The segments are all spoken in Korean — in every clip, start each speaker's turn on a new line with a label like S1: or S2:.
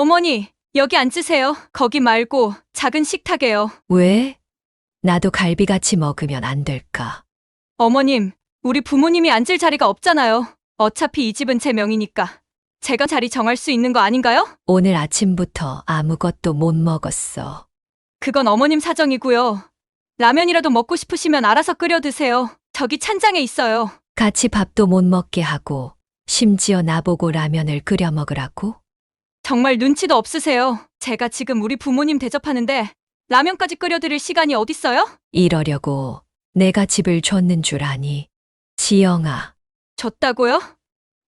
S1: 어머니, 여기 앉으세요. 거기 말고 작은 식탁에요.
S2: 왜? 나도 갈비같이 먹으면 안 될까?
S1: 어머님, 우리 부모님이 앉을 자리가 없잖아요. 어차피 이 집은 제 명이니까. 제가 자리 정할 수 있는 거 아닌가요?
S2: 오늘 아침부터 아무것도 못 먹었어.
S1: 그건 어머님 사정이고요. 라면이라도 먹고 싶으시면 알아서 끓여 드세요. 저기 찬장에 있어요.
S2: 같이 밥도 못 먹게 하고 심지어 나보고 라면을 끓여 먹으라고?
S1: 정말 눈치도 없으세요. 제가 지금 우리 부모님 대접하는데 라면까지 끓여드릴 시간이 어딨어요?
S2: 이러려고 내가 집을 줬는 줄 아니? 지영아,
S1: 줬다고요?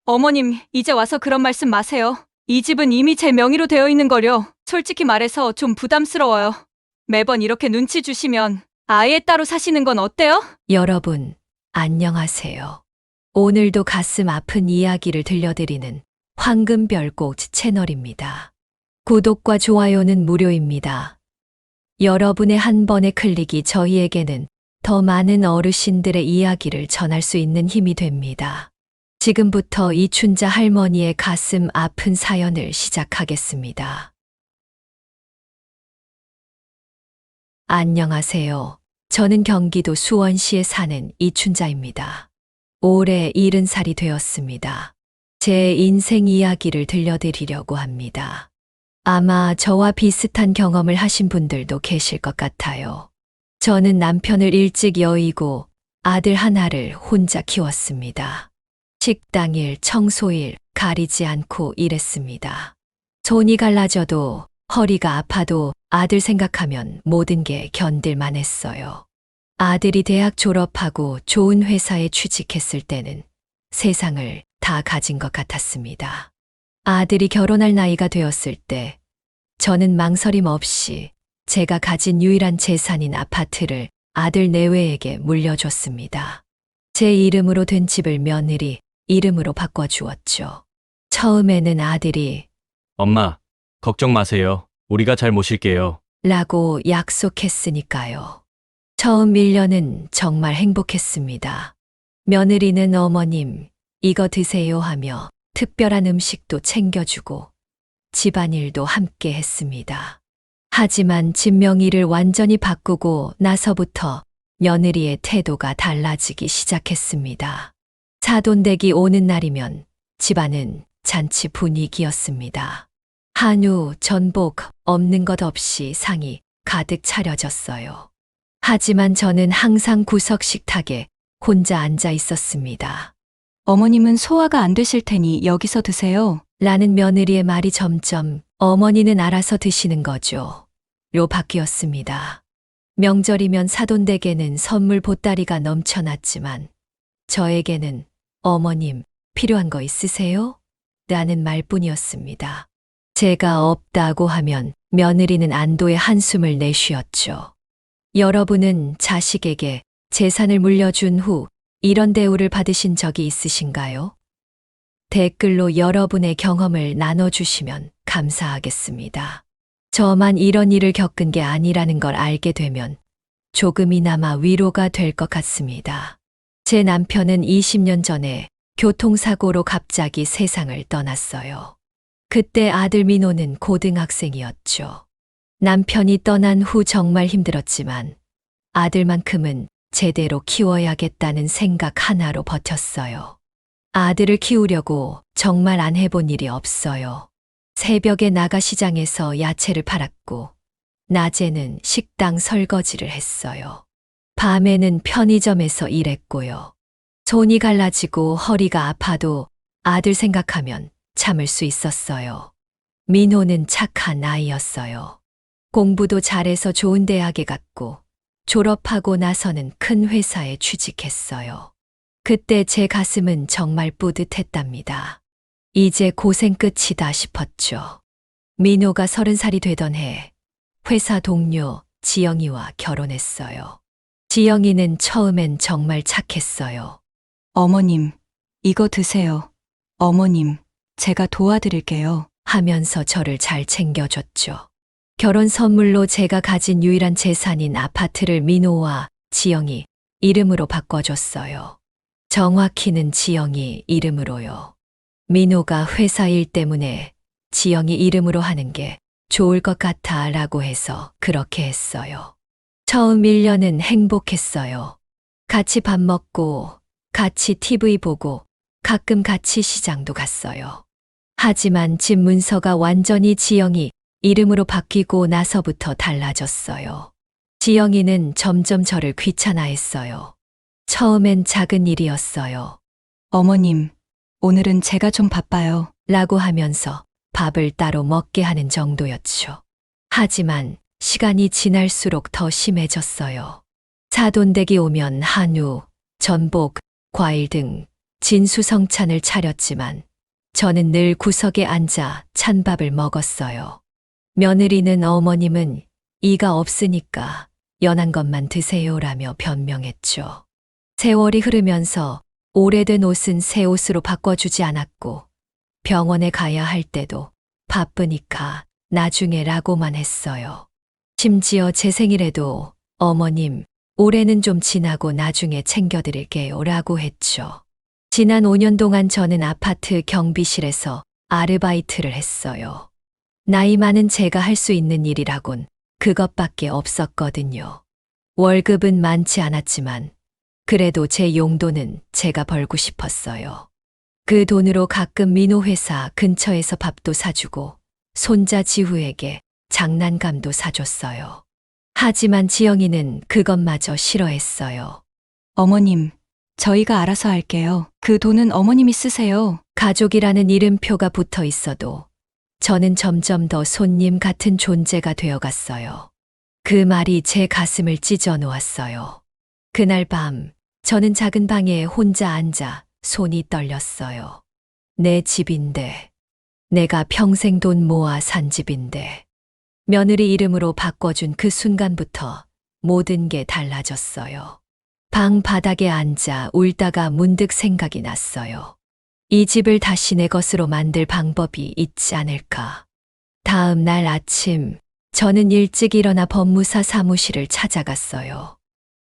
S1: 어머님, 이제 와서 그런 말씀 마세요. 이 집은 이미 제 명의로 되어 있는 거려. 솔직히 말해서 좀 부담스러워요. 매번 이렇게 눈치 주시면 아예 따로 사시는 건 어때요?
S2: 여러분, 안녕하세요. 오늘도 가슴 아픈 이야기를 들려드리는 황금별꽃 채널입니다. 구독과 좋아요는 무료입니다. 여러분의 한 번의 클릭이 저희에게는 더 많은 어르신들의 이야기를 전할 수 있는 힘이 됩니다. 지금부터 이춘자 할머니의 가슴 아픈 사연을 시작하겠습니다. 안녕하세요. 저는 경기도 수원시에 사는 이춘자입니다. 올해 70살이 되었습니다. 제 인생 이야기를 들려드리려고 합니다. 아마 저와 비슷한 경험을 하신 분들도 계실 것 같아요. 저는 남편을 일찍 여의고 아들 하나를 혼자 키웠습니다. 식당일, 청소일 가리지 않고 일했습니다. 손이 갈라져도 허리가 아파도 아들 생각하면 모든 게 견딜만 했어요. 아들이 대학 졸업하고 좋은 회사에 취직했을 때는 세상을 다 가진 것 같았습니다. 아들이 결혼할 나이가 되었을 때 저는 망설임 없이 제가 가진 유일한 재산인 아파트를 아들 내외에게 물려줬습니다. 제 이름으로 된 집을 며느리 이름으로 바꿔주었죠. 처음에는 아들이
S3: 엄마, 걱정 마세요. 우리가 잘 모실게요.
S2: 라고 약속했으니까요. 처음 1년은 정말 행복했습니다. 며느리는 어머님, 이거 드세요 하며 특별한 음식도 챙겨주고 집안일도 함께 했습니다. 하지만 집 명의를 완전히 바꾸고 나서부터 며느리의 태도가 달라지기 시작했습니다. 사돈댁이 오는 날이면 집안은 잔치 분위기였습니다. 한우, 전복, 없는 것 없이 상이 가득 차려졌어요. 하지만 저는 항상 구석 식탁에 혼자 앉아 있었습니다.
S1: 어머님은 소화가 안 되실 테니 여기서 드세요.
S2: 라는 며느리의 말이 점점 어머니는 알아서 드시는 거죠. 로 바뀌었습니다. 명절이면 사돈댁에는 선물 보따리가 넘쳐났지만 저에게는 어머님 필요한 거 있으세요? 라는 말뿐이었습니다. 제가 없다고 하면 며느리는 안도의 한숨을 내쉬었죠. 여러분은 자식에게 재산을 물려준 후 이런 대우를 받으신 적이 있으신가요? 댓글로 여러분의 경험을 나눠주시면 감사하겠습니다. 저만 이런 일을 겪은 게 아니라는 걸 알게 되면 조금이나마 위로가 될 것 같습니다. 제 남편은 20년 전에 교통사고로 갑자기 세상을 떠났어요. 그때 아들 민호는 고등학생이었죠. 남편이 떠난 후 정말 힘들었지만 아들만큼은 제대로 키워야겠다는 생각 하나로 버텼어요. 아들을 키우려고 정말 안 해본 일이 없어요. 새벽에 나가 시장에서 야채를 팔았고 낮에는 식당 설거지를 했어요. 밤에는 편의점에서 일했고요. 손이 갈라지고 허리가 아파도 아들 생각하면 참을 수 있었어요. 민호는 착한 아이였어요. 공부도 잘해서 좋은 대학에 갔고 졸업하고 나서는 큰 회사에 취직했어요. 그때 제 가슴은 정말 뿌듯했답니다. 이제 고생 끝이다 싶었죠. 민호가 30살이 되던 해 회사 동료 지영이와 결혼했어요. 지영이는 처음엔 정말 착했어요.
S1: 어머님, 이거 드세요. 어머님, 제가 도와드릴게요.
S2: 하면서 저를 잘 챙겨줬죠. 결혼 선물로 제가 가진 유일한 재산인 아파트를 민호와 지영이 이름으로 바꿔줬어요. 정확히는 지영이 이름으로요. 민호가 회사 일 때문에 지영이 이름으로 하는 게 좋을 것 같아 라고 해서 그렇게 했어요. 처음 1년은 행복했어요. 같이 밥 먹고, 같이 TV 보고, 가끔 같이 시장도 갔어요. 하지만 집 문서가 완전히 지영이 이름으로 바뀌고 나서부터 달라졌어요. 지영이는 점점 저를 귀찮아했어요. 처음엔 작은 일이었어요.
S1: 어머님, 오늘은 제가 좀 바빠요.
S2: 라고 하면서 밥을 따로 먹게 하는 정도였죠. 하지만 시간이 지날수록 더 심해졌어요. 사돈댁이 오면 한우, 전복, 과일 등 진수성찬을 차렸지만 저는 늘 구석에 앉아 찬밥을 먹었어요. 며느리는 어머님은 이가 없으니까 연한 것만 드세요라며 변명했죠. 세월이 흐르면서 오래된 옷은 새 옷으로 바꿔주지 않았고 병원에 가야 할 때도 바쁘니까 나중에라고만 했어요. 심지어 제 생일에도 어머님, 올해는 좀 지나고 나중에 챙겨드릴게요 라고 했죠. 지난 5년 동안 저는 아파트 경비실에서 아르바이트를 했어요. 나이 많은 제가 할 수 있는 일이라곤 그것밖에 없었거든요. 월급은 많지 않았지만 그래도 제 용돈은 제가 벌고 싶었어요. 그 돈으로 가끔 민호회사 근처에서 밥도 사주고 손자 지후에게 장난감도 사줬어요. 하지만 지영이는 그것마저 싫어했어요.
S1: 어머님, 저희가 알아서 할게요. 그 돈은 어머님이 쓰세요.
S2: 가족이라는 이름표가 붙어 있어도 저는 점점 더 손님 같은 존재가 되어갔어요. 그 말이 제 가슴을 찢어 놓았어요. 그날 밤, 저는 작은 방에 혼자 앉아 손이 떨렸어요. 내 집인데, 내가 평생 돈 모아 산 집인데, 며느리 이름으로 바꿔준 그 순간부터 모든 게 달라졌어요. 방 바닥에 앉아 울다가 문득 생각이 났어요. 이 집을 다시 내 것으로 만들 방법이 있지 않을까. 다음 날 아침, 저는 일찍 일어나 법무사 사무실을 찾아갔어요.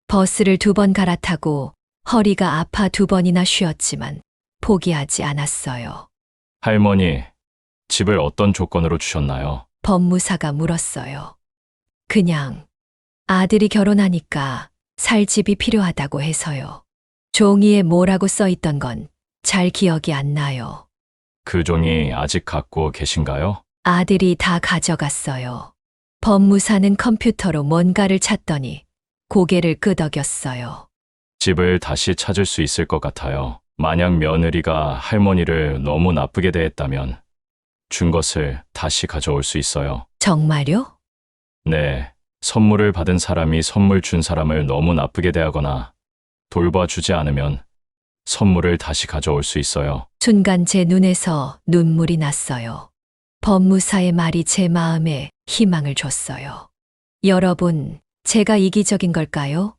S2: 버스를 2번 갈아타고 허리가 아파 2번이나 쉬었지만 포기하지 않았어요.
S3: 할머니, 집을 어떤 조건으로 주셨나요?
S2: 법무사가 물었어요. 그냥 아들이 결혼하니까 살 집이 필요하다고 해서요. 종이에 뭐라고 써 있던 건 잘 기억이 안 나요.
S3: 그 종이 아직 갖고 계신가요?
S2: 아들이 다 가져갔어요. 법무사는 컴퓨터로 뭔가를 찾더니 고개를 끄덕였어요.
S3: 집을 다시 찾을 수 있을 것 같아요. 만약 며느리가 할머니를 너무 나쁘게 대했다면 준 것을 다시 가져올 수 있어요.
S2: 정말요?
S3: 네, 선물을 받은 사람이 선물 준 사람을 너무 나쁘게 대하거나 돌봐주지 않으면 선물을 다시 가져올 수 있어요.
S2: 순간 제 눈에서 눈물이 났어요. 법무사의 말이 제 마음에 희망을 줬어요. 여러분, 제가 이기적인 걸까요?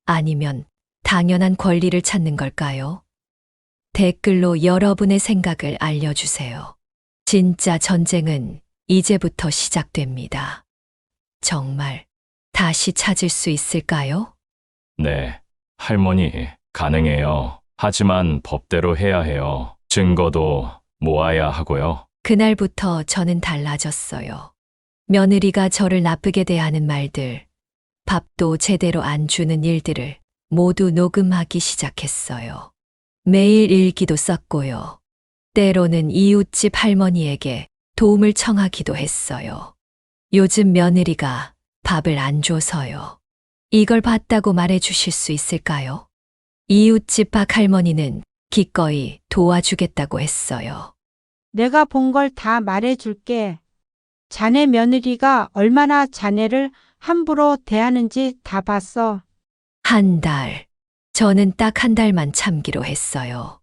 S2: 아니면 당연한 권리를 찾는 걸까요? 댓글로 여러분의 생각을 알려주세요. 진짜 전쟁은 이제부터 시작됩니다. 정말 다시 찾을 수 있을까요?
S3: 네, 할머니, 가능해요. 하지만 법대로 해야 해요. 증거도 모아야 하고요.
S2: 그날부터 저는 달라졌어요. 며느리가 저를 나쁘게 대하는 말들, 밥도 제대로 안 주는 일들을 모두 녹음하기 시작했어요. 매일 일기도 썼고요. 때로는 이웃집 할머니에게 도움을 청하기도 했어요. 요즘 며느리가 밥을 안 줘서요. 이걸 봤다고 말해 주실 수 있을까요? 이웃집 박 할머니는 기꺼이 도와주겠다고 했어요.
S4: 내가 본 걸 다 말해줄게. 자네 며느리가 얼마나 자네를 함부로 대하는지 다 봤어.
S2: 한 달. 저는 딱 1달만 참기로 했어요.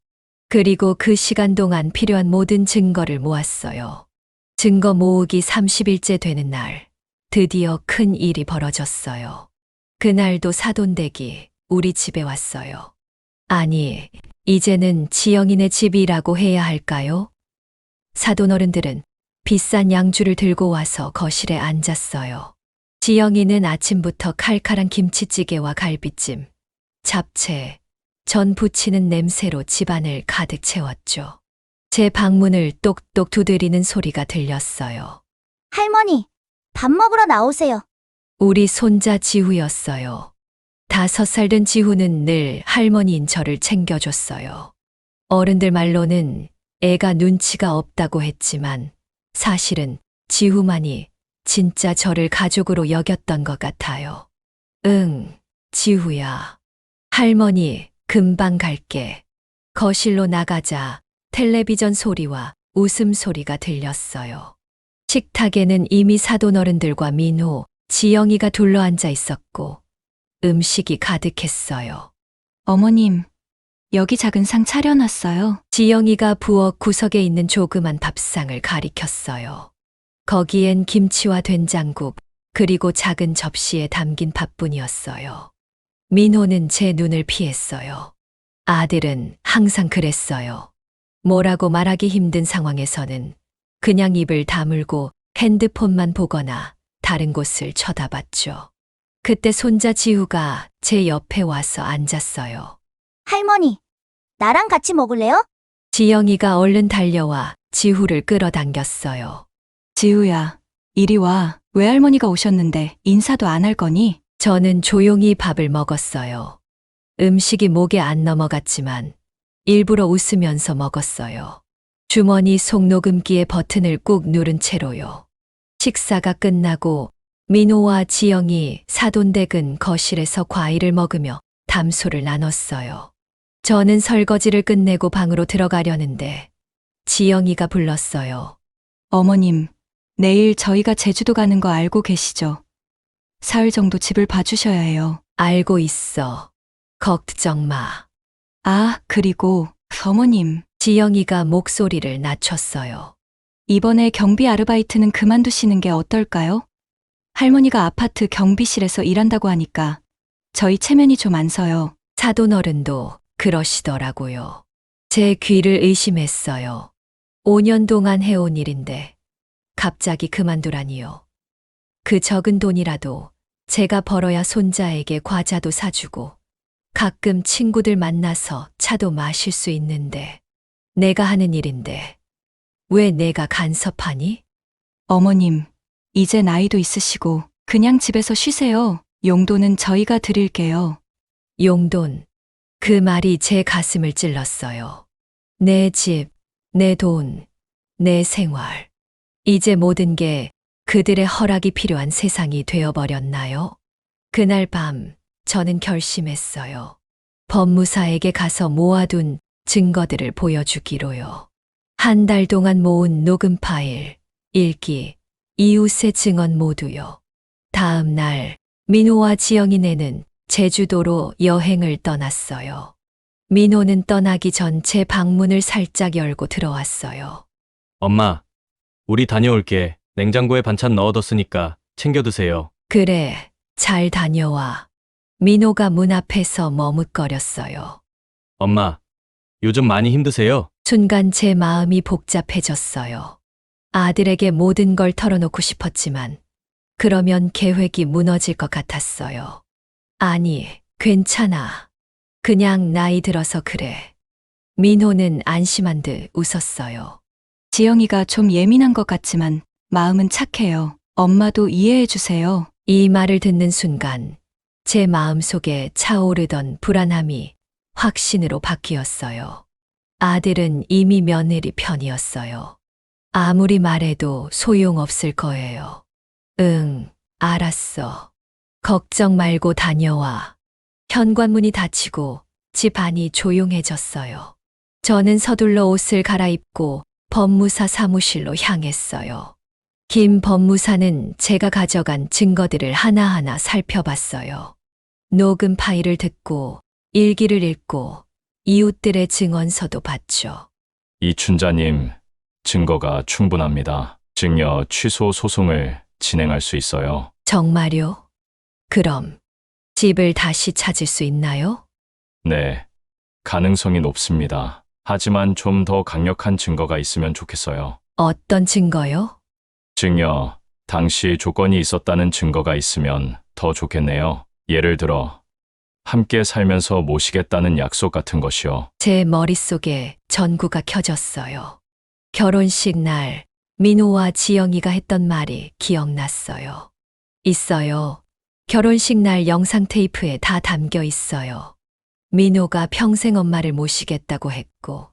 S2: 그리고 그 시간 동안 필요한 모든 증거를 모았어요. 증거 모으기 30일째 되는 날, 드디어 큰 일이 벌어졌어요. 그날도 사돈댁이 우리 집에 왔어요. 아니, 이제는 지영이네 집이라고 해야 할까요? 사돈 어른들은 비싼 양주를 들고 와서 거실에 앉았어요. 지영이는 아침부터 칼칼한 김치찌개와 갈비찜, 잡채, 전 부치는 냄새로 집안을 가득 채웠죠. 제 방문을 똑똑 두드리는 소리가 들렸어요.
S5: 할머니, 밥 먹으러 나오세요.
S2: 우리 손자 지후였어요. 5살 된 지후는 늘 할머니인 저를 챙겨줬어요. 어른들 말로는 애가 눈치가 없다고 했지만 사실은 지후만이 진짜 저를 가족으로 여겼던 것 같아요. 응, 지후야. 할머니, 금방 갈게. 거실로 나가자 텔레비전 소리와 웃음소리가 들렸어요. 식탁에는 이미 사돈 어른들과 민호, 지영이가 둘러앉아 있었고 음식이 가득했어요.
S1: 어머님, 여기 작은 상 차려놨어요.
S2: 지영이가 부엌 구석에 있는 조그만 밥상을 가리켰어요. 거기엔 김치와 된장국, 그리고 작은 접시에 담긴 밥뿐이었어요. 민호는 제 눈을 피했어요. 아들은 항상 그랬어요. 뭐라고 말하기 힘든 상황에서는 그냥 입을 다물고 핸드폰만 보거나 다른 곳을 쳐다봤죠. 그때 손자 지우가 제 옆에 와서 앉았어요.
S5: 할머니, 나랑 같이 먹을래요?
S2: 지영이가 얼른 달려와 지후를 끌어당겼어요.
S1: 지우야, 이리 와. 외할머니가 오셨는데 인사도 안 할 거니?
S2: 저는 조용히 밥을 먹었어요. 음식이 목에 안 넘어갔지만 일부러 웃으면서 먹었어요. 주머니 속 녹음기의 버튼을 꾹 누른 채로요. 식사가 끝나고 민호와 지영이 사돈댁은 거실에서 과일을 먹으며 담소를 나눴어요. 저는 설거지를 끝내고 방으로 들어가려는데 지영이가 불렀어요.
S1: 어머님, 내일 저희가 제주도 가는 거 알고 계시죠? 사흘 정도 집을 봐주셔야 해요.
S2: 알고 있어. 걱정 마.
S1: 아, 그리고 어머님,
S2: 지영이가 목소리를 낮췄어요.
S1: 이번에 경비 아르바이트는 그만두시는 게 어떨까요? 할머니가 아파트 경비실에서 일한다고 하니까 저희 체면이 좀 안 서요.
S2: 사돈 어른도 그러시더라고요. 제 귀를 의심했어요. 5년 동안 해온 일인데 갑자기 그만두라니요. 그 적은 돈이라도 제가 벌어야 손자에게 과자도 사주고 가끔 친구들 만나서 차도 마실 수 있는데 내가 하는 일인데 왜 내가 간섭하니?
S1: 어머님, 이제 나이도 있으시고 그냥 집에서 쉬세요. 용돈은 저희가 드릴게요.
S2: 용돈. 그 말이 제 가슴을 찔렀어요. 내 집, 내 돈, 내 생활. 이제 모든 게 그들의 허락이 필요한 세상이 되어버렸나요? 그날 밤 저는 결심했어요. 법무사에게 가서 모아둔 증거들을 보여주기로요. 한 달 동안 모은 녹음 파일, 일기, 이웃의 증언 모두요. 다음 날 민호와 지영이네는 제주도로 여행을 떠났어요. 민호는 떠나기 전 제 방문을 살짝 열고 들어왔어요.
S6: 엄마, 우리 다녀올게. 냉장고에 반찬 넣어뒀으니까 챙겨 드세요.
S2: 그래, 잘 다녀와. 민호가 문 앞에서 머뭇거렸어요.
S6: 엄마, 요즘 많이 힘드세요?
S2: 순간 제 마음이 복잡해졌어요. 아들에게 모든 걸 털어놓고 싶었지만 그러면 계획이 무너질 것 같았어요. 아니, 괜찮아. 그냥 나이 들어서 그래. 민호는 안심한 듯 웃었어요.
S1: 지영이가 좀 예민한 것 같지만 마음은 착해요. 엄마도 이해해 주세요.
S2: 이 말을 듣는 순간 제 마음속에 차오르던 불안함이 확신으로 바뀌었어요. 아들은 이미 며느리 편이었어요. 아무리 말해도 소용없을 거예요. 응, 알았어. 걱정 말고 다녀와. 현관문이 닫히고 집 안이 조용해졌어요. 저는 서둘러 옷을 갈아입고 법무사 사무실로 향했어요. 김 법무사는 제가 가져간 증거들을 하나하나 살펴봤어요. 녹음 파일을 듣고 일기를 읽고 이웃들의 증언서도 봤죠.
S3: 이춘자님, 증거가 충분합니다. 증여 취소 소송을 진행할 수 있어요.
S2: 정말요? 그럼 집을 다시 찾을 수 있나요?
S3: 네, 가능성이 높습니다. 하지만 좀 더 강력한 증거가 있으면 좋겠어요.
S2: 어떤 증거요?
S3: 증여, 당시 조건이 있었다는 증거가 있으면 더 좋겠네요. 예를 들어, 함께 살면서 모시겠다는 약속 같은 것이요.
S2: 제 머릿속에 전구가 켜졌어요. 결혼식 날 민호와 지영이가 했던 말이 기억났어요. 있어요. 결혼식 날 영상 테이프에 다 담겨 있어요. 민호가 평생 엄마를 모시겠다고 했고,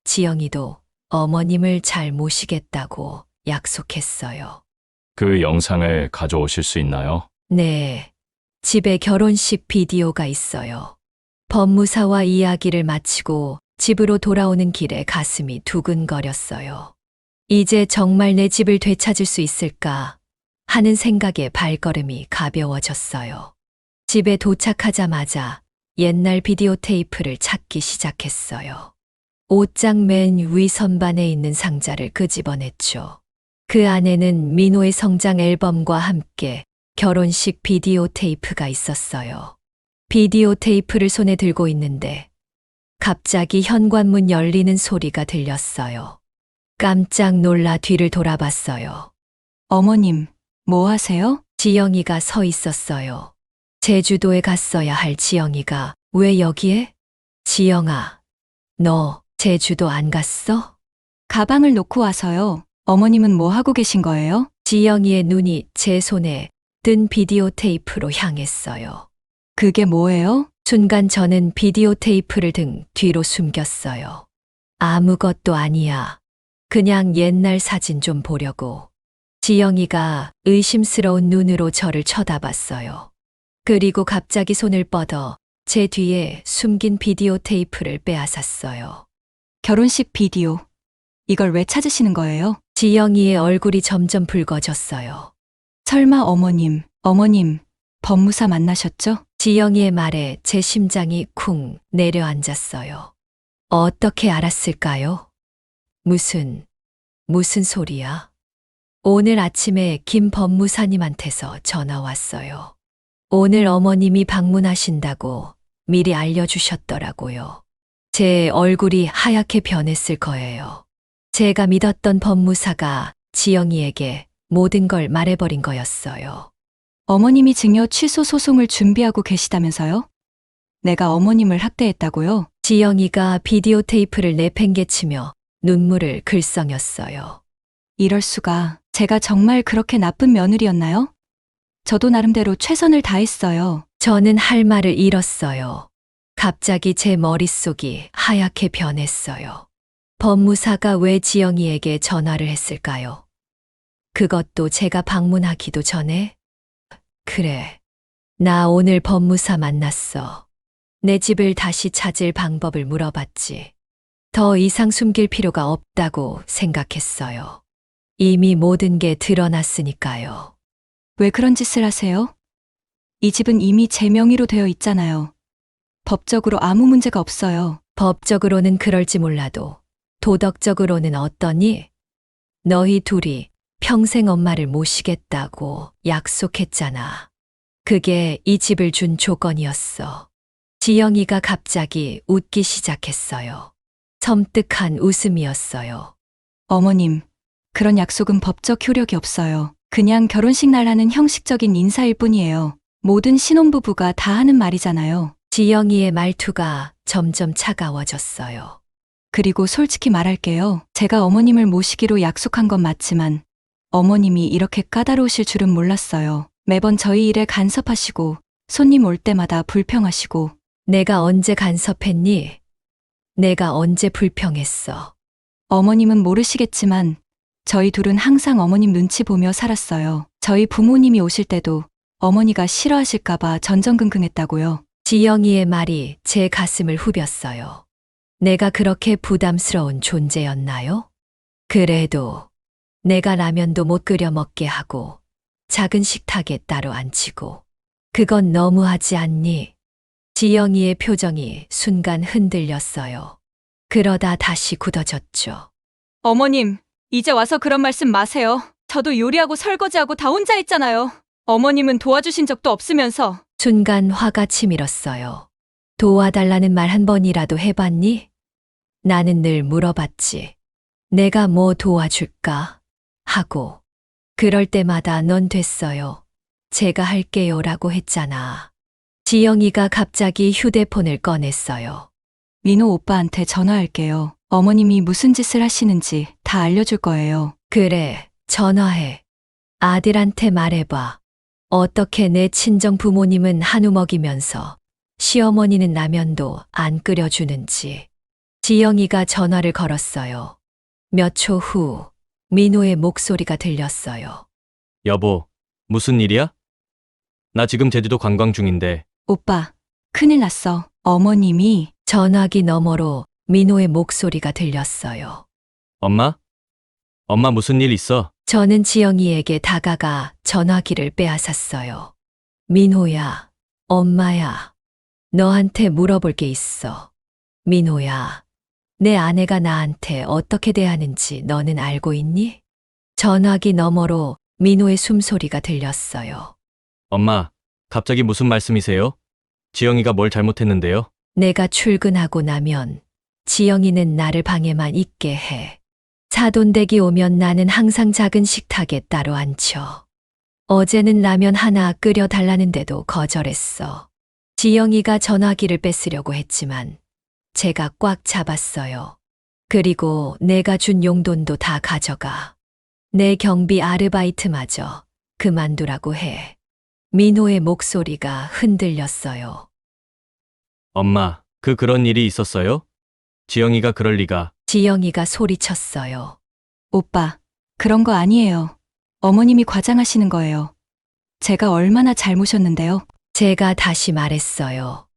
S2: 지영이도 어머님을 잘 모시겠다고 약속했어요.
S3: 그 영상을 가져오실 수 있나요?
S2: 네. 집에 결혼식 비디오가 있어요. 법무사와 이야기를 마치고 집으로 돌아오는 길에 가슴이 두근거렸어요. 이제 정말 내 집을 되찾을 수 있을까 하는 생각에 발걸음이 가벼워졌어요. 집에 도착하자마자 옛날 비디오 테이프를 찾기 시작했어요. 옷장 맨 위 선반에 있는 상자를 끄집어냈죠. 그 안에는 민호의 성장 앨범과 함께 결혼식 비디오 테이프가 있었어요. 비디오 테이프를 손에 들고 있는데 갑자기 현관문 열리는 소리가 들렸어요. 깜짝 놀라 뒤를 돌아봤어요.
S1: 어머님, 뭐 하세요?
S2: 지영이가 서 있었어요. 제주도에 갔어야 할 지영이가 왜 여기에? 지영아, 너 제주도 안 갔어?
S1: 가방을 놓고 와서요. 어머님은 뭐 하고 계신 거예요?
S2: 지영이의 눈이 제 손에 뜬 비디오 테이프로 향했어요.
S1: 그게 뭐예요?
S2: 순간 저는 비디오 테이프를 등 뒤로 숨겼어요. 아무것도 아니야. 그냥 옛날 사진 좀 보려고. 지영이가 의심스러운 눈으로 저를 쳐다봤어요. 그리고 갑자기 손을 뻗어 제 뒤에 숨긴 비디오 테이프를 빼앗았어요.
S1: 결혼식 비디오. 이걸 왜 찾으시는 거예요?
S2: 지영이의 얼굴이 점점 붉어졌어요.
S1: 설마 어머님, 법무사 만나셨죠?
S2: 지영이의 말에 제 심장이 쿵 내려앉았어요. 어떻게 알았을까요? 무슨 소리야? 오늘 아침에 김 법무사님한테서 전화 왔어요. 오늘 어머님이 방문하신다고 미리 알려주셨더라고요. 제 얼굴이 하얗게 변했을 거예요. 제가 믿었던 법무사가 지영이에게 모든 걸 말해버린 거였어요.
S1: 어머님이 증여 취소 소송을 준비하고 계시다면서요? 내가 어머님을 학대했다고요?
S2: 지영이가 비디오 테이프를 내팽개치며 눈물을 글썽였어요.
S1: 이럴 수가. 제가 정말 그렇게 나쁜 며느리였나요? 저도 나름대로 최선을 다했어요.
S2: 저는 할 말을 잃었어요. 갑자기 제 머릿속이 하얗게 변했어요. 법무사가 왜 지영이에게 전화를 했을까요? 그것도 제가 방문하기도 전에? 그래. 나 오늘 법무사 만났어. 내 집을 다시 찾을 방법을 물어봤지. 더 이상 숨길 필요가 없다고 생각했어요. 이미 모든 게 드러났으니까요.
S1: 왜 그런 짓을 하세요? 이 집은 이미 제 명의로 되어 있잖아요. 법적으로 아무 문제가 없어요.
S2: 법적으로는 그럴지 몰라도 도덕적으로는 어떠니? 너희 둘이 평생 엄마를 모시겠다고 약속했잖아. 그게 이 집을 준 조건이었어. 지영이가 갑자기 웃기 시작했어요. 섬뜩한 웃음이었어요.
S1: 어머님, 그런 약속은 법적 효력이 없어요. 그냥 결혼식 날 하는 형식적인 인사일 뿐이에요. 모든 신혼부부가 다 하는 말이잖아요.
S2: 지영이의 말투가 점점 차가워졌어요.
S1: 그리고 솔직히 말할게요. 제가 어머님을 모시기로 약속한 건 맞지만 어머님이 이렇게 까다로우실 줄은 몰랐어요. 매번 저희 일에 간섭하시고 손님 올 때마다 불평하시고.
S2: 내가 언제 간섭했니? 내가 언제 불평했어?
S1: 어머님은 모르시겠지만 저희 둘은 항상 어머님 눈치 보며 살았어요. 저희 부모님이 오실 때도 어머니가 싫어하실까봐 전전긍긍했다고요.
S2: 지영이의 말이 제 가슴을 후볐어요. 내가 그렇게 부담스러운 존재였나요? 그래도 내가 라면도 못 끓여 먹게 하고 작은 식탁에 따로 앉히고 그건 너무하지 않니? 지영이의 표정이 순간 흔들렸어요. 그러다 다시 굳어졌죠.
S1: 어머님, 이제 와서 그런 말씀 마세요. 저도 요리하고 설거지하고 다 혼자 했잖아요. 어머님은 도와주신 적도 없으면서.
S2: 순간 화가 치밀었어요. 도와달라는 말 한 번이라도 해봤니? 나는 늘 물어봤지. 내가 뭐 도와줄까? 하고. 그럴 때마다 넌 됐어요. 제가 할게요라고 했잖아. 지영이가 갑자기 휴대폰을 꺼냈어요.
S1: 민호 오빠한테 전화할게요. 어머님이 무슨 짓을 하시는지 다 알려줄 거예요.
S2: 그래, 전화해. 아들한테 말해봐. 어떻게 내 친정 부모님은 한우 먹이면서 시어머니는 라면도 안 끓여주는지. 지영이가 전화를 걸었어요. 몇 초 후 민호의 목소리가 들렸어요.
S6: 여보, 무슨 일이야? 나 지금 제주도 관광 중인데.
S1: 오빠, 큰일 났어. 어머님이
S2: 전화기 너머로 민호의 목소리가 들렸어요.
S6: 엄마? 엄마 무슨 일 있어?
S2: 저는 지영이에게 다가가 전화기를 빼앗았어요. 민호야, 엄마야, 너한테 물어볼 게 있어. 민호야, 내 아내가 나한테 어떻게 대하는지 너는 알고 있니? 전화기 너머로 민호의 숨소리가 들렸어요.
S6: 엄마, 갑자기 무슨 말씀이세요? 지영이가 뭘 잘못했는데요?
S2: 내가 출근하고 나면 지영이는 나를 방에만 있게 해. 사돈댁이 오면 나는 항상 작은 식탁에 따로 앉혀. 어제는 라면 하나 끓여 달라는데도 거절했어. 지영이가 전화기를 뺏으려고 했지만 제가 꽉 잡았어요. 그리고 내가 준 용돈도 다 가져가. 내 경비 아르바이트마저 그만두라고 해. 민호의 목소리가 흔들렸어요.
S6: 엄마, 그런 일이 있었어요? 지영이가 그럴 리가.
S2: 지영이가 소리쳤어요.
S1: 오빠, 그런 거 아니에요. 어머님이 과장하시는 거예요. 제가 얼마나 잘모셨는데요.
S2: 제가 다시 말했어요.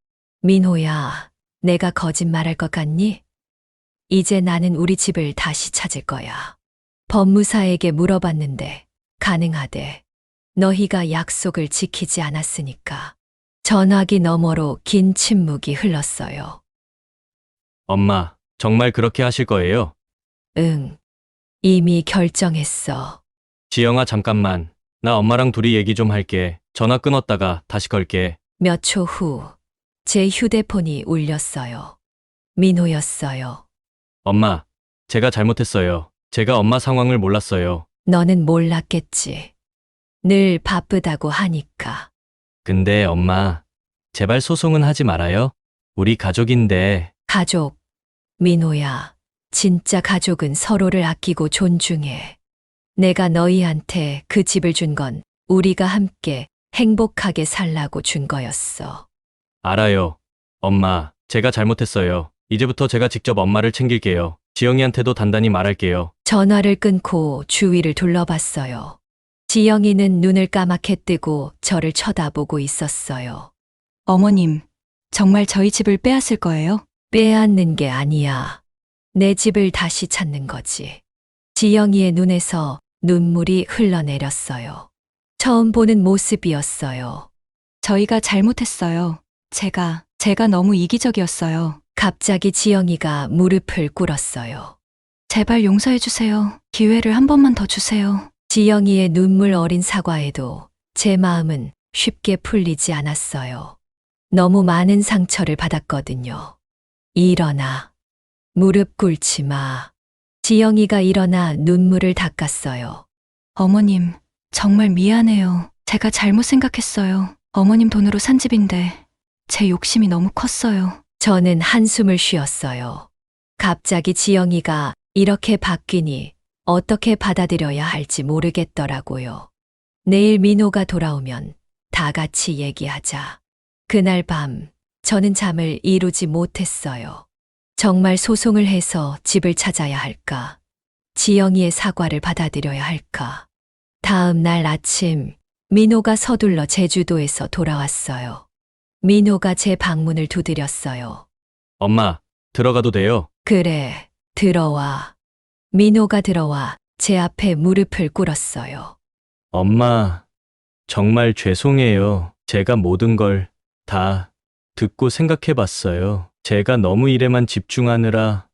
S2: 민호야, 내가 거짓말할 것 같니? 이제 나는 우리 집을 다시 찾을 거야. 법무사에게 물어봤는데 가능하대. 너희가 약속을 지키지 않았으니까. 전화기 너머로 긴 침묵이 흘렀어요.
S6: 엄마, 정말 그렇게 하실 거예요?
S2: 응, 이미 결정했어.
S6: 지영아, 잠깐만. 나 엄마랑 둘이 얘기 좀 할게. 전화 끊었다가 다시 걸게.
S2: 몇 초 후 제 휴대폰이 울렸어요. 민호였어요.
S6: 엄마, 제가 잘못했어요. 제가 엄마 상황을 몰랐어요.
S2: 너는 몰랐겠지. 늘 바쁘다고 하니까.
S6: 근데 엄마, 제발 소송은 하지 말아요. 우리 가족인데.
S2: 가족. 민호야, 진짜 가족은 서로를 아끼고 존중해. 내가 너희한테 그 집을 준 건 우리가 함께 행복하게 살라고 준 거였어.
S6: 알아요. 엄마, 제가 잘못했어요. 이제부터 제가 직접 엄마를 챙길게요. 지영이한테도 단단히 말할게요.
S2: 전화를 끊고 주위를 둘러봤어요. 지영이는 눈을 까맣게 뜨고 저를 쳐다보고 있었어요.
S1: 어머님, 정말 저희 집을 빼앗을 거예요?
S2: 빼앗는 게 아니야. 내 집을 다시 찾는 거지. 지영이의 눈에서 눈물이 흘러내렸어요. 처음 보는 모습이었어요.
S1: 저희가 잘못했어요. 제가 너무 이기적이었어요.
S2: 갑자기 지영이가 무릎을 꿇었어요.
S1: 제발 용서해 주세요. 기회를 한 번만 더 주세요.
S2: 지영이의 눈물 어린 사과에도 제 마음은 쉽게 풀리지 않았어요. 너무 많은 상처를 받았거든요. 일어나. 무릎 꿇지 마. 지영이가 일어나 눈물을 닦았어요.
S1: 어머님, 정말 미안해요. 제가 잘못 생각했어요. 어머님 돈으로 산 집인데 제 욕심이 너무 컸어요.
S2: 저는 한숨을 쉬었어요. 갑자기 지영이가 이렇게 바뀌니 어떻게 받아들여야 할지 모르겠더라고요. 내일 민호가 돌아오면 다 같이 얘기하자. 그날 밤 저는 잠을 이루지 못했어요. 정말 소송을 해서 집을 찾아야 할까? 지영이의 사과를 받아들여야 할까? 다음 날 아침 민호가 서둘러 제주도에서 돌아왔어요. 민호가 제 방문을 두드렸어요.
S6: 엄마, 들어가도 돼요?
S2: 그래, 들어와. 민호가 들어와 제 앞에 무릎을 꿇었어요.
S6: 엄마, 정말 죄송해요. 제가 모든 걸 다 듣고 생각해 봤어요. 제가 너무 일에만 집중하느라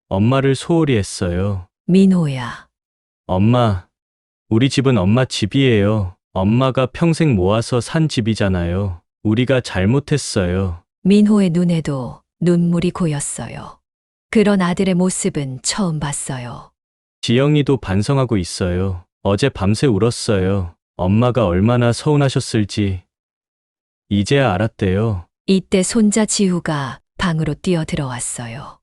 S6: 엄마를 소홀히 했어요.
S2: 민호야,
S6: 엄마, 우리 집은 엄마 집이에요. 엄마가 평생 모아서 산 집이잖아요. 우리가 잘못했어요.
S2: 민호의 눈에도 눈물이 고였어요. 그런 아들의 모습은 처음 봤어요.
S6: 지영이도 반성하고 있어요. 어제 밤새 울었어요. 엄마가 얼마나 서운하셨을지 이제야 알았대요.
S2: 이때 손자 지우가 방으로 뛰어 들어왔어요.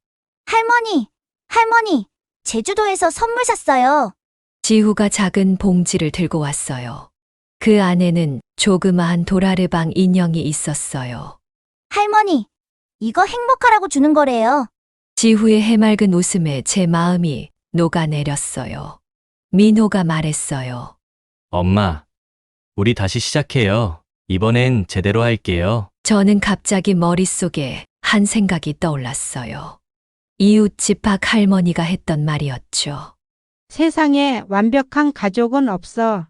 S5: 할머니, 할머니, 제주도에서 선물 샀어요.
S2: 지후가 작은 봉지를 들고 왔어요. 그 안에는 조그마한 도라르방 인형이 있었어요.
S5: 할머니, 이거 행복하라고 주는 거래요.
S2: 지후의 해맑은 웃음에 제 마음이 녹아내렸어요. 민호가 말했어요.
S6: 엄마, 우리 다시 시작해요. 이번엔 제대로 할게요.
S2: 저는 갑자기 머릿속에 한 생각이 떠올랐어요. 이웃집 박 할머니가 했던 말이었죠.
S4: 세상에 완벽한 가족은 없어.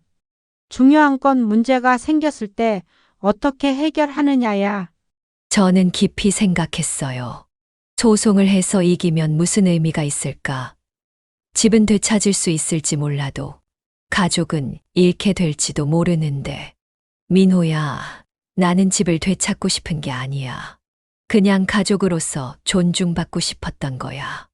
S4: 중요한 건 문제가 생겼을 때 어떻게 해결하느냐야.
S2: 저는 깊이 생각했어요. 소송을 해서 이기면 무슨 의미가 있을까? 집은 되찾을 수 있을지 몰라도 가족은 잃게 될지도 모르는데. 민호야, 나는 집을 되찾고 싶은 게 아니야. 그냥 가족으로서 존중받고 싶었던 거야.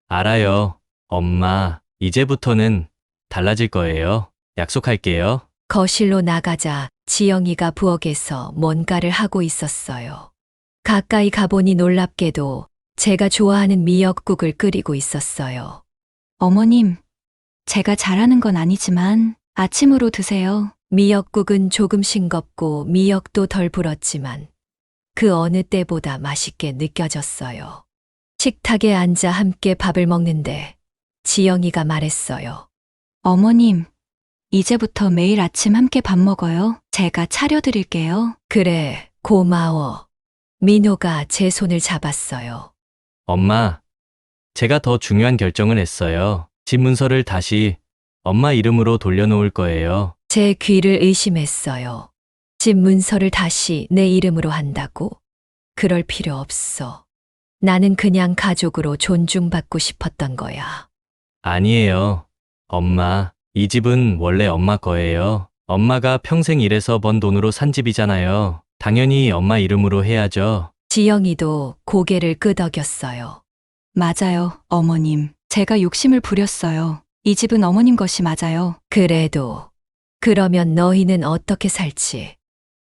S6: 알아요. 엄마, 이제부터는 달라질 거예요. 약속할게요.
S2: 거실로 나가자 지영이가 부엌에서 뭔가를 하고 있었어요. 가까이 가보니 놀랍게도 제가 좋아하는 미역국을 끓이고 있었어요.
S1: 어머님, 제가 잘하는 건 아니지만 아침으로 드세요.
S2: 미역국은 조금 싱겁고 미역도 덜 불었지만 그 어느 때보다 맛있게 느껴졌어요. 식탁에 앉아 함께 밥을 먹는데 지영이가 말했어요.
S1: 어머님, 이제부터 매일 아침 함께 밥 먹어요. 제가 차려드릴게요.
S2: 그래, 고마워. 민호가 제 손을 잡았어요.
S6: 엄마, 제가 더 중요한 결정을 했어요. 집 문서를 다시 엄마 이름으로 돌려놓을 거예요.
S2: 제 귀를 의심했어요. 집 문서를 다시 내 이름으로 한다고? 그럴 필요 없어. 나는 그냥 가족으로 존중받고 싶었던 거야.
S6: 아니에요. 엄마, 이 집은 원래 엄마 거예요. 엄마가 평생 일해서 번 돈으로 산 집이잖아요. 당연히 엄마 이름으로 해야죠.
S2: 지영이도 고개를 끄덕였어요.
S1: 맞아요, 어머님. 제가 욕심을 부렸어요. 이 집은 어머님 것이 맞아요.
S2: 그래도, 그러면 너희는 어떻게 살지?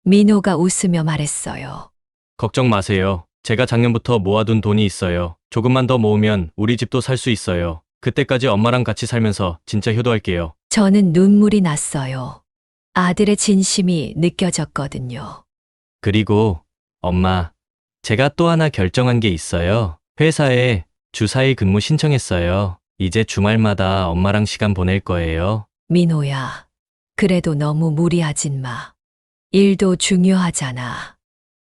S2: 민호가 웃으며 말했어요.
S6: 걱정 마세요. 제가 작년부터 모아둔 돈이 있어요. 조금만 더 모으면 우리 집도 살 수 있어요. 그때까지 엄마랑 같이 살면서 진짜 효도할게요.
S2: 저는 눈물이 났어요. 아들의 진심이 느껴졌거든요.
S6: 그리고 엄마, 제가 또 하나 결정한 게 있어요. 회사에 주 4일 근무 신청했어요. 이제 주말마다 엄마랑 시간 보낼 거예요.
S2: 민호야, 그래도 너무 무리하진 마. 일도 중요하잖아.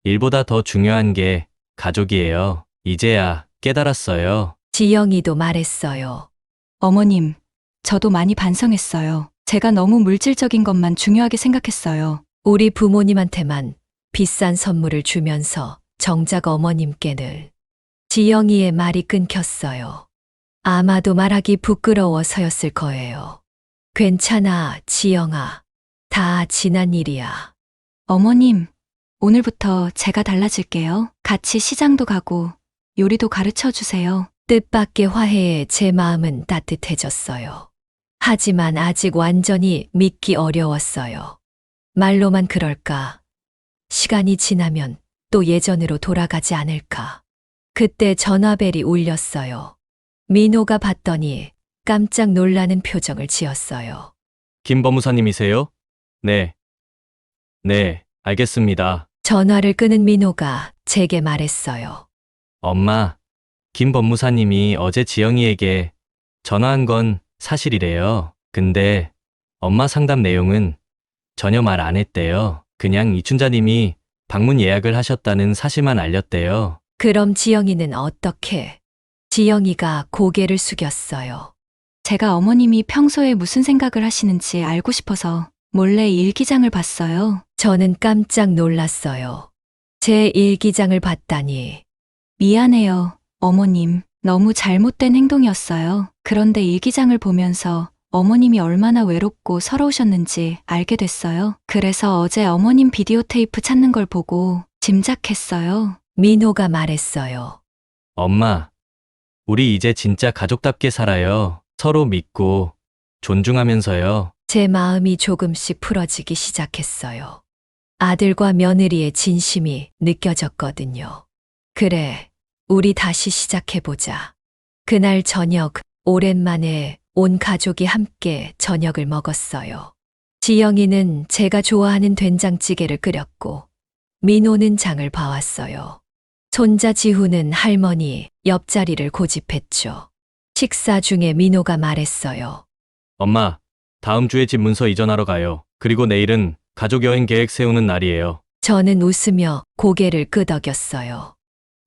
S6: 일보다 더 중요한 게 가족이에요. 이제야 깨달았어요.
S2: 지영이도 말했어요.
S1: 어머님, 저도 많이 반성했어요. 제가 너무 물질적인 것만 중요하게 생각했어요.
S2: 우리 부모님한테만 비싼 선물을 주면서 정작 어머님께는 지영이의 말이 끊겼어요. 아마도 말하기 부끄러워서였을 거예요. 괜찮아, 지영아. 다 지난 일이야.
S1: 어머님, 오늘부터 제가 달라질게요. 같이 시장도 가고 요리도 가르쳐 주세요.
S2: 뜻밖의 화해에 제 마음은 따뜻해졌어요. 하지만 아직 완전히 믿기 어려웠어요. 말로만 그럴까? 시간이 지나면 또 예전으로 돌아가지 않을까? 그때 전화벨이 울렸어요. 민호가 받더니 깜짝 놀라는 표정을 지었어요.
S6: 김 법무사님이세요? 네. 네, 알겠습니다.
S2: 전화를 끄는 민호가 제게 말했어요.
S6: 엄마, 김 법무사님이 어제 지영이에게 전화한 건 사실이래요. 근데 엄마 상담 내용은 전혀 말 안 했대요. 그냥 이춘자님이 방문 예약을 하셨다는 사실만 알렸대요.
S2: 그럼 지영이는 어떻게? 지영이가 고개를 숙였어요.
S1: 제가 어머님이 평소에 무슨 생각을 하시는지 알고 싶어서 몰래 일기장을 봤어요.
S2: 저는 깜짝 놀랐어요. 제 일기장을 봤다니.
S1: 미안해요, 어머님. 너무 잘못된 행동이었어요. 그런데 일기장을 보면서 어머님이 얼마나 외롭고 서러우셨는지 알게 됐어요. 그래서 어제 어머님 비디오 테이프 찾는 걸 보고 짐작했어요.
S2: 민호가 말했어요.
S6: 엄마, 우리 이제 진짜 가족답게 살아요. 서로 믿고 존중하면서요.
S2: 제 마음이 조금씩 풀어지기 시작했어요. 아들과 며느리의 진심이 느껴졌거든요. 그래, 우리 다시 시작해보자. 그날 저녁, 오랜만에 온 가족이 함께 저녁을 먹었어요. 지영이는 제가 좋아하는 된장찌개를 끓였고, 민호는 장을 봐왔어요. 손자 지후는 할머니 옆자리를 고집했죠. 식사 중에 민호가 말했어요.
S6: 엄마, 다음 주에 집 문서 이전하러 가요. 그리고 내일은 가족 여행 계획 세우는 날이에요.
S2: 저는 웃으며 고개를 끄덕였어요.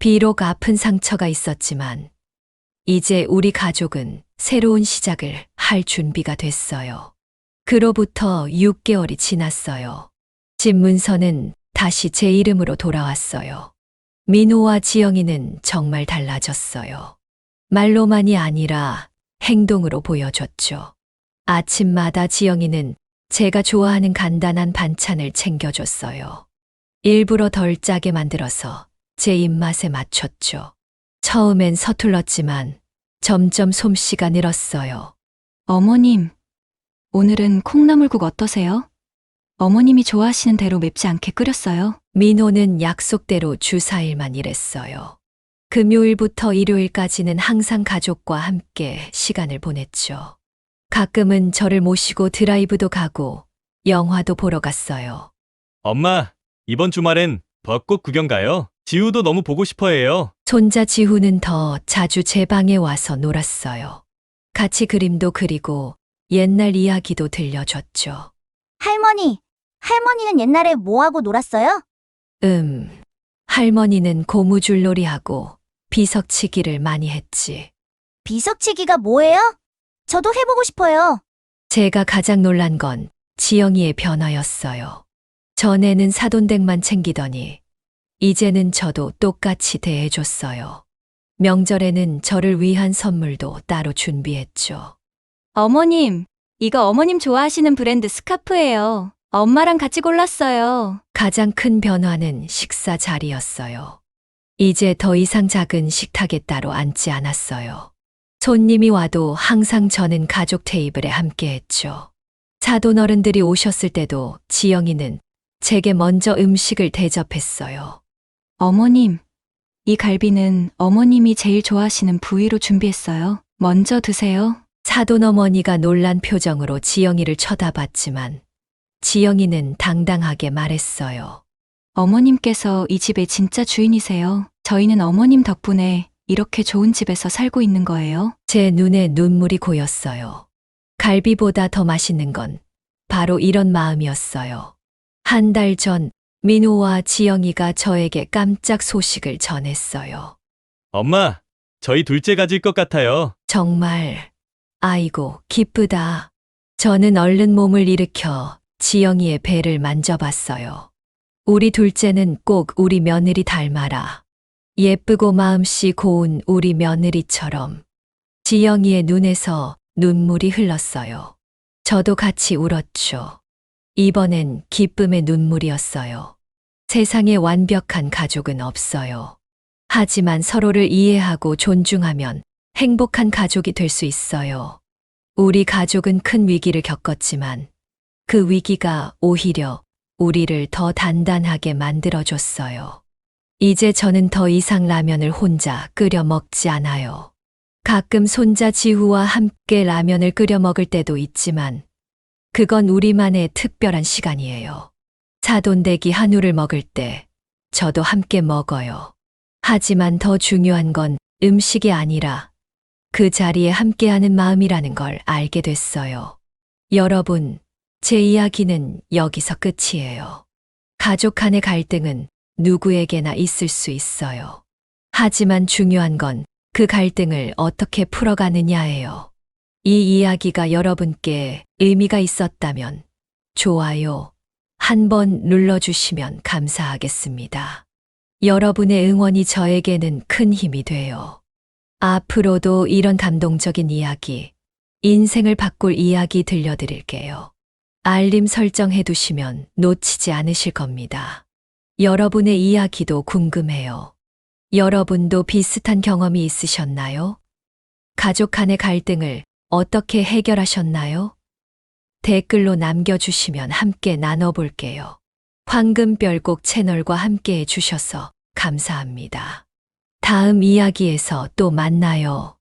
S2: 비록 아픈 상처가 있었지만, 이제 우리 가족은 새로운 시작을 할 준비가 됐어요. 그로부터 6개월이 지났어요. 집 문서는 다시 제 이름으로 돌아왔어요. 민호와 지영이는 정말 달라졌어요. 말로만이 아니라 행동으로 보여줬죠. 아침마다 지영이는 제가 좋아하는 간단한 반찬을 챙겨줬어요. 일부러 덜 짜게 만들어서 제 입맛에 맞췄죠. 처음엔 서툴렀지만 점점 솜씨가 늘었어요.
S1: 어머님, 오늘은 콩나물국 어떠세요? 어머님이 좋아하시는 대로 맵지 않게 끓였어요.
S2: 민호는 약속대로 주 4일만 일했어요. 금요일부터 일요일까지는 항상 가족과 함께 시간을 보냈죠. 가끔은 저를 모시고 드라이브도 가고 영화도 보러 갔어요.
S6: 엄마, 이번 주말엔 벚꽃 구경 가요. 지우도 너무 보고 싶어 해요.
S2: 손자 지후는 더 자주 제 방에 와서 놀았어요. 같이 그림도 그리고 옛날 이야기도 들려줬죠.
S5: 할머니는 옛날에 뭐 하고 놀았어요?
S2: 할머니는 고무줄놀이하고 비석치기를 많이 했지.
S5: 비석치기가 뭐예요? 저도 해보고 싶어요.
S2: 제가 가장 놀란 건 지영이의 변화였어요. 전에는 사돈댁만 챙기더니 이제는 저도 똑같이 대해줬어요. 명절에는 저를 위한 선물도 따로 준비했죠.
S1: 어머님, 이거 어머님 좋아하시는 브랜드 스카프예요. 엄마랑 같이 골랐어요.
S2: 가장 큰 변화는 식사 자리였어요. 이제 더 이상 작은 식탁에 따로 앉지 않았어요. 손님이 와도 항상 저는 가족 테이블에 함께 했죠. 사돈 어른들이 오셨을 때도 지영이는 제게 먼저 음식을 대접했어요.
S1: 어머님, 이 갈비는 어머님이 제일 좋아하시는 부위로 준비했어요. 먼저 드세요.
S2: 사돈 어머니가 놀란 표정으로 지영이를 쳐다봤지만 지영이는 당당하게 말했어요.
S1: 어머님께서 이 집의 진짜 주인이세요. 저희는 어머님 덕분에 이렇게 좋은 집에서 살고 있는 거예요.
S2: 제 눈에 눈물이 고였어요. 갈비보다 더 맛있는 건 바로 이런 마음이었어요. 한 달 전 민호와 지영이가 저에게 깜짝 소식을 전했어요.
S6: 엄마, 저희 둘째 가질 것 같아요.
S2: 정말, 아이고, 기쁘다. 저는 얼른 몸을 일으켜 지영이의 배를 만져봤어요. 우리 둘째는 꼭 우리 며느리 닮아라. 예쁘고 마음씨 고운 우리 며느리처럼. 지영이의 눈에서 눈물이 흘렀어요. 저도 같이 울었죠. 이번엔 기쁨의 눈물이었어요. 세상에 완벽한 가족은 없어요. 하지만 서로를 이해하고 존중하면 행복한 가족이 될 수 있어요. 우리 가족은 큰 위기를 겪었지만 그 위기가 오히려 우리를 더 단단하게 만들어줬어요. 이제 저는 더 이상 라면을 혼자 끓여 먹지 않아요. 가끔 손자 지후와 함께 라면을 끓여 먹을 때도 있지만 그건 우리만의 특별한 시간이에요. 사돈댁이 한우를 먹을 때 저도 함께 먹어요. 하지만 더 중요한 건 음식이 아니라 그 자리에 함께하는 마음이라는 걸 알게 됐어요. 여러분, 제 이야기는 여기서 끝이에요. 가족 간의 갈등은 누구에게나 있을 수 있어요. 하지만 중요한 건 그 갈등을 어떻게 풀어가느냐예요. 이 이야기가 여러분께 의미가 있었다면 좋아요 한번 눌러주시면 감사하겠습니다. 여러분의 응원이 저에게는 큰 힘이 돼요. 앞으로도 이런 감동적인 이야기, 인생을 바꿀 이야기 들려드릴게요. 알림 설정해 두시면 놓치지 않으실 겁니다. 여러분의 이야기도 궁금해요. 여러분도 비슷한 경험이 있으셨나요? 가족 간의 갈등을 어떻게 해결하셨나요? 댓글로 남겨주시면 함께 나눠볼게요. 황금별곡 채널과 함께 해주셔서 감사합니다. 다음 이야기에서 또 만나요.